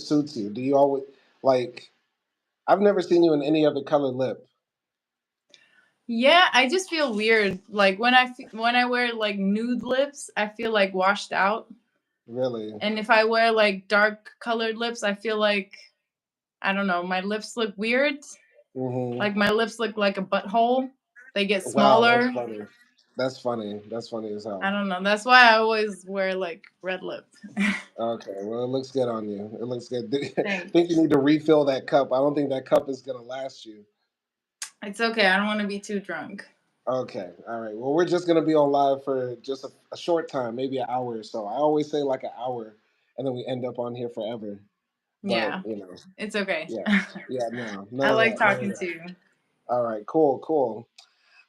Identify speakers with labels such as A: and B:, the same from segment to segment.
A: suits you? Do you always like? I've never seen you in any other color lip.
B: Yeah, I just feel weird. Like when I wear like nude lips, I feel like washed out.
A: Really?
B: And if I wear like dark colored lips, I feel like I don't know, my lips look weird.
A: Hmm.
B: Like my lips look like a butthole. They get
A: Wow, that's
B: smaller.
A: funny. That's funny. That's funny as
B: I
A: hell.
B: don't know. That's why I always wear like red lip.
A: Okay, well, it looks good on you. It looks good. I think you
B: Thanks.
A: need to refill that cup. I don't think that cup is gonna last you.
B: It's okay. I don't want to be too drunk.
A: Okay, all right. Well, we're just gonna be on live for just a short time, maybe an hour or so. I always say like an hour, and then we end up on here forever. But
B: Yeah,
A: you know,
B: it's okay.
A: yeah, yeah, no,
B: I
A: none of
B: like
A: that, none of
B: talking to
A: that.
B: you.
A: All right, cool, cool.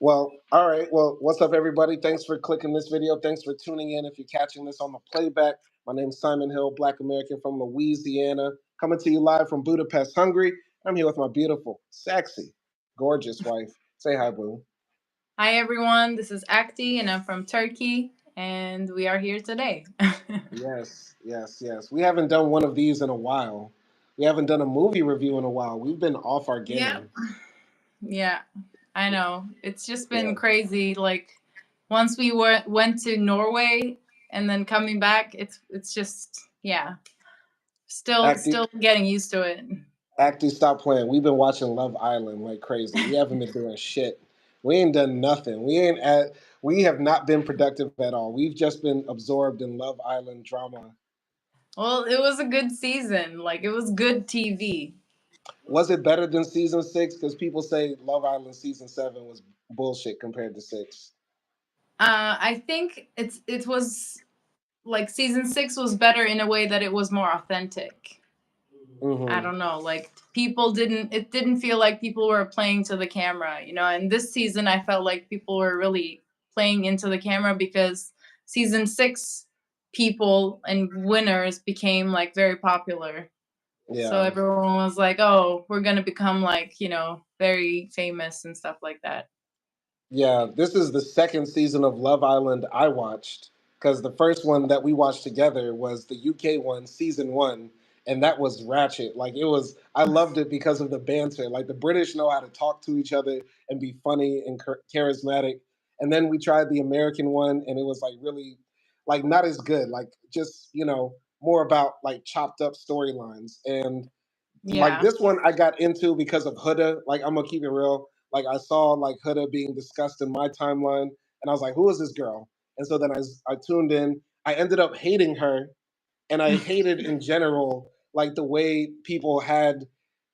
A: Well, all right. Well, what's up, everybody? Thanks for clicking this video. Thanks for tuning in. If you're catching this on the playback, my name's Simon Hill, Black American from Louisiana, coming to you live from Budapest, Hungary. I'm here with my beautiful, sexy, gorgeous wife. Say hi, boo.
B: Hi everyone. This is AKDI, and I'm from Turkey, and we are here today.
A: Yes, yes, yes. We haven't done one of these in a while. We haven't done a movie review in a while. We've been off our
B: Yeah,
A: game.
B: yeah. I know. It's just
A: Yeah.
B: been crazy. Like once went to Norway and then coming back, it's just yeah.
A: Acting,
B: Still getting used to it.
A: Acting, stop playing. We've been watching Love Island like crazy. We haven't been doing shit. We ain't done nothing. We have not been productive at all. We've just been absorbed in Love Island drama.
B: Well, it was a good season. Like it was good TV.
A: Was it better than season six? Because people say Love Island season seven was bullshit compared to six.
B: I think it was like season 6 was better in a way that it was more authentic. I
A: Mm-hmm.
B: don't know, like people didn't it didn't feel like people were playing to the camera, you know. And this season I felt like people were really playing into the camera because season 6 people and winners became like very popular. So
A: Yeah.
B: everyone was like, "Oh, we're going to become like, you know, very famous and stuff like that."
A: Yeah, this is the second season of Love Island I watched because the first one that we watched together was the UK one, season one, and that was ratchet. Like it was, I loved it because of the banter. Like the British know how to talk to each other and be funny and charismatic. And then we tried the American one, and it was like really, like not as good. Like just more about like chopped up storylines. And like
B: Yeah.
A: this one I got into because of Huda. Like I'm gonna keep it real. Like I saw like Huda being discussed in my timeline, and I was like, "Who is this girl?" And so then I tuned in. I ended up hating her, and I hated in general like the way people had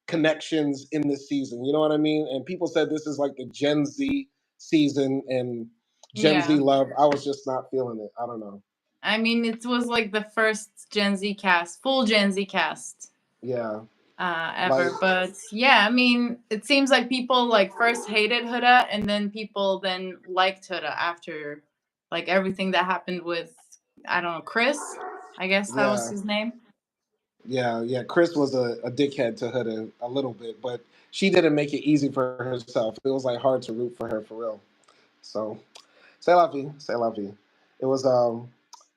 A: connections in this season. You know what I mean? And people said this is like the Gen Z season and Gen Z
B: Yeah.
A: love. I was just not feeling it. I don't know.
B: I mean, it was like the first Gen Z cast, full Gen Z cast
A: Yeah, like
B: ever. But yeah, I mean, it seems like people like first hated Huda and then people then liked Huda after like everything that happened with, I don't know, Chris. I guess that was
A: yeah.
B: his name.
A: Yeah, yeah. Chris was a dickhead to her a little bit, but she didn't make it easy for herself. It was like hard to root for her for real. So, c'est la vie, c'est la vie. It was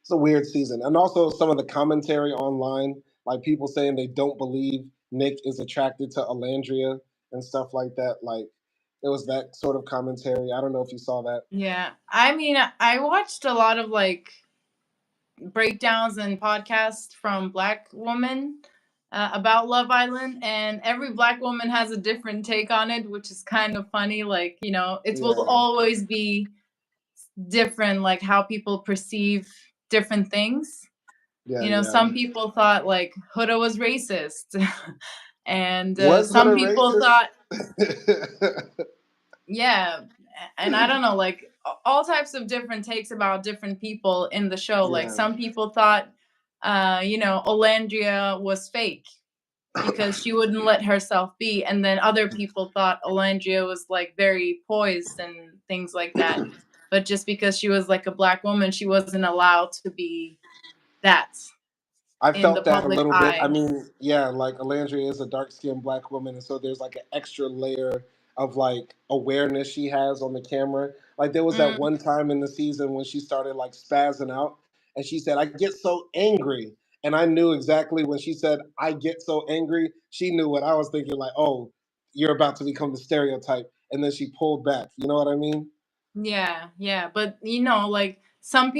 A: it's a weird season, and also some of the commentary online, like people saying they don't believe Nick is attracted to Alandria and stuff like that. Like it was that sort of commentary. I don't know if you saw that.
B: Yeah. I mean, I watched a lot of like breakdowns and podcasts from Black women about Love Island, and every Black woman has a different take on it, which is kind of funny. Like, you know, it will
A: Yeah,
B: always be different, like how people perceive different things.
A: yeah,
B: You know,
A: yeah.
B: some people thought like Huda was racist, and
A: Was
B: some
A: Huda
B: people thought,
A: racist?
B: yeah, and I don't know, like all types of different takes about different people in the show. Like
A: Yeah.
B: some people thought, you know, Olandria was fake because she wouldn't let herself be, and then other people thought Olandria was like very poised and things like that. But just because she was like a Black woman, she wasn't allowed to be that
A: I
B: in the
A: felt that a
B: public
A: little bit. I
B: eye.
A: mean, yeah, like Alandria is a dark skinned black woman, and so there's like an extra layer of like awareness she has on the camera. Like there was that one time in the season when she started like spazzing out, and she said, "I get so angry," and I knew exactly when she said I get so angry, she knew what I was thinking, like, oh, you're about to become the stereotype, and then she pulled back. You know what I mean?
B: Yeah, yeah, but like some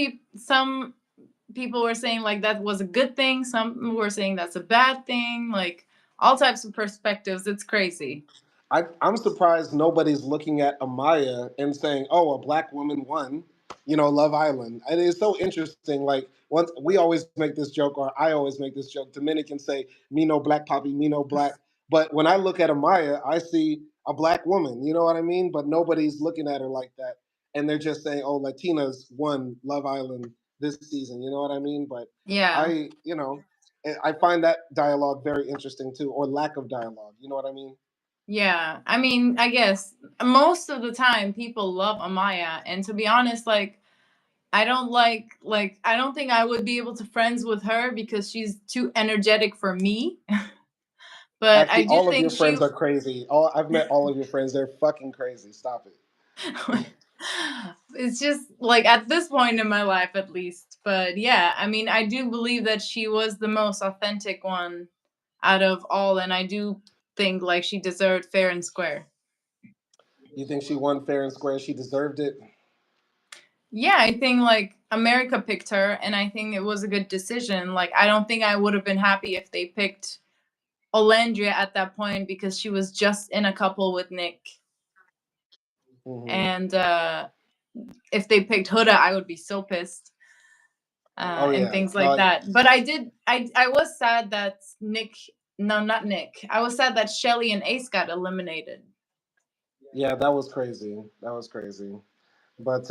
B: people were saying like that was a good thing. Some were saying that's a bad thing. Like all types of perspectives. It's crazy.
A: I'm surprised nobody's looking at Amaya and saying, "Oh, a black woman won," Love Island. And it's so interesting. Like once we always make this joke, or I always make this joke. Dominicans say, "Me no black poppy, me no black." But when I look at Amaya, I see a black woman. You know what I mean? But nobody's looking at her like that, and they're just saying, "Oh, Latinas won Love Island this season." You know what I mean? But
B: Yeah.
A: I find that dialogue very interesting too, or lack of dialogue. You know what I mean?
B: Yeah. I mean, I guess most of the time people love Amaya, and to be honest, like I don't like I don't think I would be able to friends with her because she's too energetic for me. But I
A: Actually,
B: do
A: all of your
B: think she
A: friends are crazy. All I've met all of your friends. They're fucking crazy. Stop it.
B: it's just like at this point in my life at least. But yeah, I mean, I do believe that she was the most authentic one out of all, and I do think like she deserved fair and square.
A: You think she won fair and square? She deserved it.
B: Yeah, I think like America picked her, and I think it was a good decision. Like I don't think I would have been happy if they picked Olandria at that point because she was just in a couple with Nick.
A: Hmm.
B: And if they picked Huda, I would be so pissed.
A: Oh
B: And
A: yeah.
B: things like
A: No.
B: that. But I was sad that Nick, no, not Nick. I was sad that Shelly and Ace got eliminated.
A: Yeah, that was crazy. That was crazy. But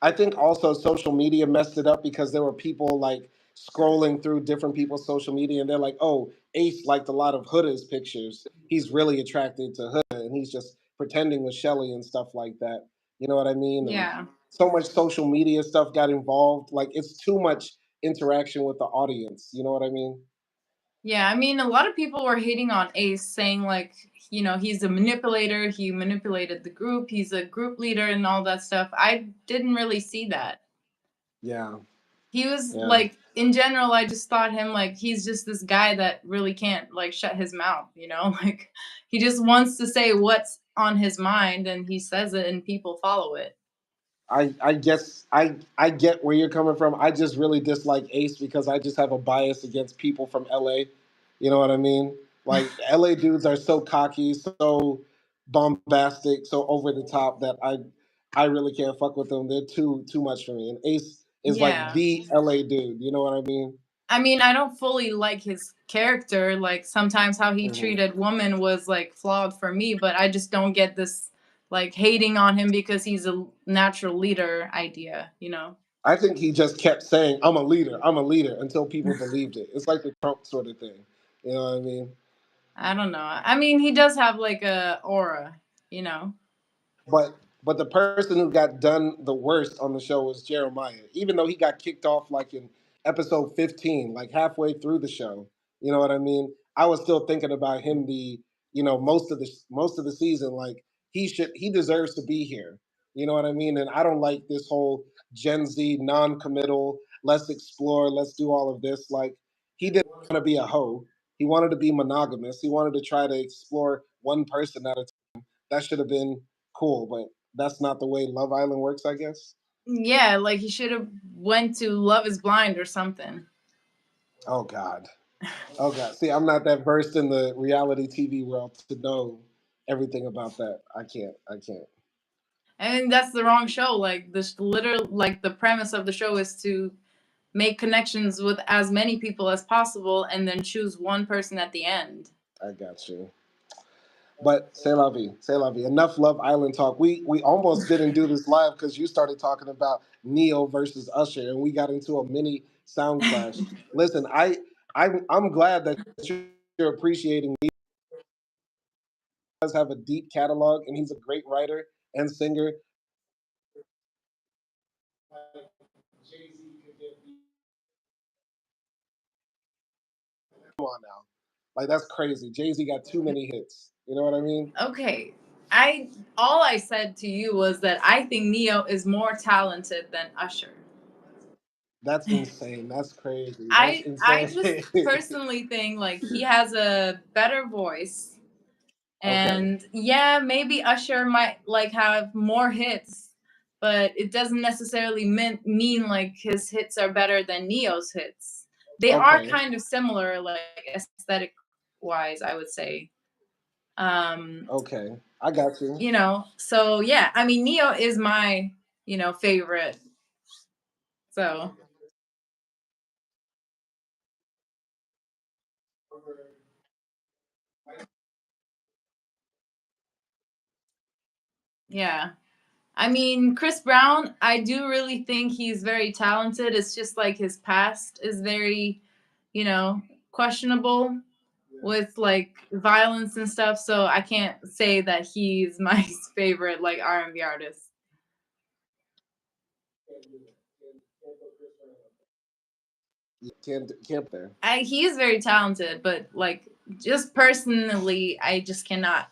A: I think also social media messed it up because there were people like scrolling through different people's social media, and they're like, "Oh, Ace liked a lot of Huda's pictures. He's really attracted to Huda, and he's just pretending with Shelly and stuff like that." You know what I mean? And
B: Yeah.
A: so much social media stuff got involved. Like it's too much interaction with the audience. You know what I mean?
B: Yeah, I mean, a lot of people were hating on Ace, saying like, he's a manipulator. He manipulated the group. He's a group leader and all that stuff. I didn't really see that.
A: Yeah,
B: He was
A: yeah.
B: like, in general, I just thought him like he's just this guy that really can't like shut his mouth. Like he just wants to say what's on his mind, and he says it, and people follow it.
A: I guess I get where you're coming from. I just really dislike Ace because I just have a bias against people from LA. You know what I mean? Like LA dudes are so cocky, so bombastic, so over the top that I really can't fuck with them. They're too much for me. And Ace is like
B: Yeah.
A: the LA dude. You know what I mean?
B: I mean, I don't fully like his character. Like sometimes how he
A: Hmm.
B: treated women was like flawed for me, but I just don't get this like hating on him because he's a natural leader idea.
A: I think he just kept saying, I'm a leader," until people believed it. It's like the Trump sort of thing. You know what I mean?
B: I don't know. I mean, he does have like a aura.
A: But the person who got done the worst on the show was Jeremiah, even though he got kicked off like in episode 15, like halfway through the show. You know what I mean? I was still thinking about him most of the season. Like he deserves to be here. You know what I mean? And I don't like this whole Gen Z non-committal. Let's explore. Let's do all of this. Like he didn't want to be a hoe. He wanted to be monogamous. He wanted to try to explore one person at a time. That should have been cool, but that's not the way Love Island works, I guess.
B: Yeah, like he should have went to Love Is Blind or something.
A: Oh God. Oh God. See, I'm not that versed in the reality TV world to know everything about that. I can't. I can't.
B: And that's the wrong show. Like this literal like the premise of the show is to make connections with as many people as possible and then choose one person at the end.
A: I got you. But c'est la vie, c'est la vie. Enough Love Island talk. We almost didn't do this live because you started talking about Neo versus Usher, and we got into a mini sound clash. Listen, I'm glad that you're appreciating me. He does have a deep catalog, and he's a great writer and singer. Come on now, like that's crazy. Jay Z got too many hits. You know what I mean?
B: Okay. I all I said to you was that I think Neo is more talented than Usher.
A: That's insane. That's crazy. That's
B: I
A: insane.
B: just personally think like he has a better voice,
A: Okay.
B: and yeah, maybe Usher might like have more hits, but it doesn't necessarily mean like his hits are better than Neo's hits. They are
A: Okay.
B: kind of similar, like aesthetic wise, I would say. Um,
A: Okay. I got you.
B: so yeah, I mean, Neo is my favorite. So yeah. I mean, Chris Brown, I do really think he's very talented. It's just like his past is very, you know, questionable with like violence and stuff. So I can't say that he's my favorite like R&B artist.
A: Can't there.
B: He is very talented, but like just personally, I just cannot.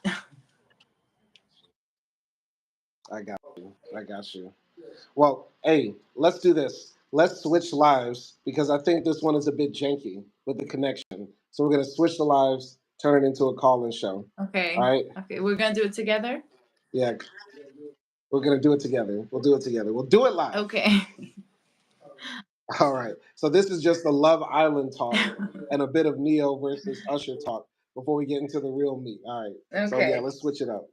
A: I got you. I got you. Well, hey, let's do this. Let's switch lives because I think this one is a bit janky with the connection. So we're gonna switch the lives, turn it into a call-in show. All
B: Okay.
A: right?
B: Okay, we're gonna do it together.
A: Yeah, we're gonna do it together. We'll do it together. We'll do it live.
B: Okay.
A: All right. So this is just the Love Island talk and a bit of Neo versus Usher talk before we get into the real meat. All right. So yeah,
B: Okay.
A: let's switch it up.